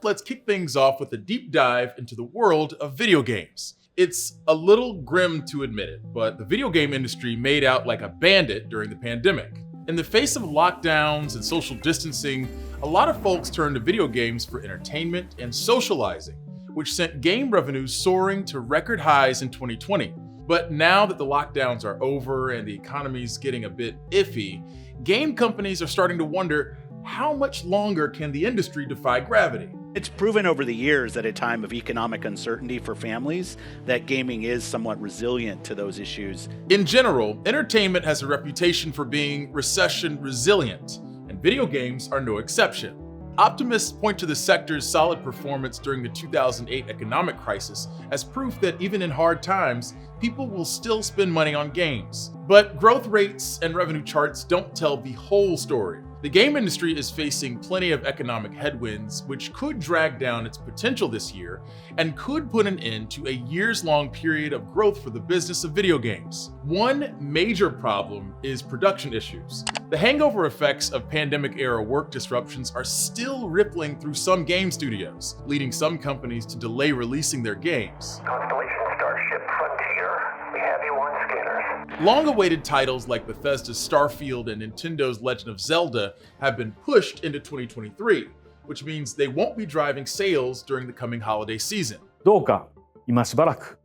let's kick things off with a deep dive into the world of video games. It's a little grim to admit it, but the video game industry made out like a bandit during the pandemic. In the face of lockdowns and social distancing, a lot of folks turned to video games for entertainment and socializing, which sent game revenues soaring to record highs in 2020. But now that the lockdowns are over and the economy's getting a bit iffy, game companies are starting to wonder, how much longer can the industry defy gravity? It's proven over the years at a time of economic uncertainty for families that gaming is somewhat resilient to those issues. In general, entertainment has a reputation for being recession resilient, and video games are no exception. Optimists point to the sector's solid performance during the 2008 economic crisis as proof that even in hard times, people will still spend money on games. But growth rates and revenue charts don't tell the whole story. The game industry is facing plenty of economic headwinds, which could drag down its potential this year and could put an end to a years-long period of growth for the business of video games. One major problem is production issues. The hangover effects of pandemic-era work disruptions are still rippling through some game studios, leading some companies to delay releasing their games. Constellation Starship Frontier, we have you on scanners. Long-awaited titles like Bethesda's Starfield and Nintendo's Legend of Zelda have been pushed into 2023, which means they won't be driving sales during the coming holiday season. どうか今しばらく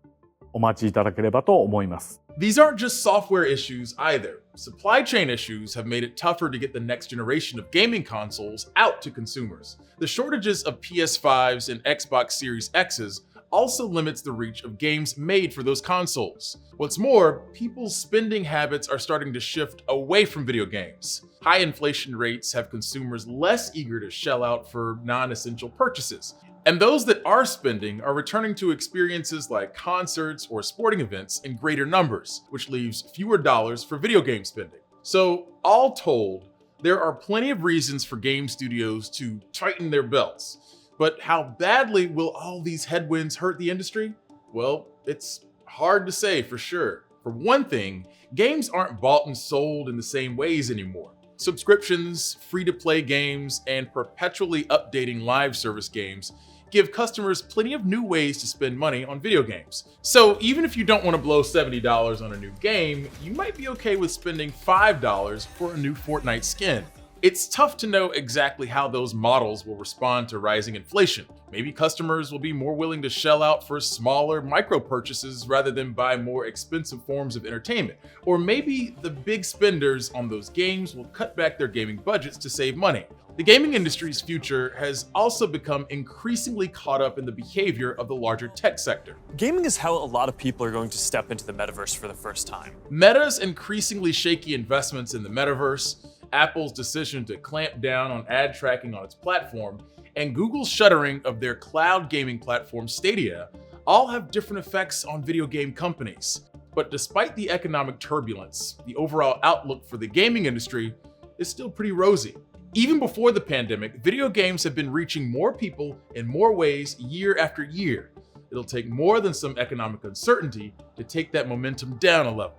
お待ちいただければと思います。 These aren't just software issues either. Supply chain issues have made it tougher to get the next generation of gaming consoles out to consumers. The shortages of PS5s and Xbox Series X's also limits the reach of games made for those consoles. What's more, people's spending habits are starting to shift away from video games. High inflation rates have consumers less eager to shell out for non-essential purchases. And those that are spending are returning to experiences like concerts or sporting events in greater numbers, which leaves fewer dollars for video game spending. So, all told, there are plenty of reasons for game studios to tighten their belts. But how badly will all these headwinds hurt the industry? Well, it's hard to say for sure. For one thing, games aren't bought and sold in the same ways anymore. Subscriptions, free-to-play games, and perpetually updating live service games give customers plenty of new ways to spend money on video games. So even if you don't want to blow $70 on a new game, you might be okay with spending $5 for a new Fortnite skin. It's tough to know exactly how those models will respond to rising inflation. Maybe customers will be more willing to shell out for smaller micro purchases rather than buy more expensive forms of entertainment. Or maybe the big spenders on those games will cut back their gaming budgets to save money. The gaming industry's future has also become increasingly caught up in the behavior of the larger tech sector. Gaming is how a lot of people are going to step into the metaverse for the first time. Meta's increasingly shaky investments in the metaverse, Apple's decision to clamp down on ad tracking on its platform, and Google's shuttering of their cloud gaming platform Stadia all have different effects on video game companies. But despite the economic turbulence, the overall outlook for the gaming industry is still pretty rosy. Even before the pandemic, video games have been reaching more people in more ways year after year. It'll take more than some economic uncertainty to take that momentum down a level.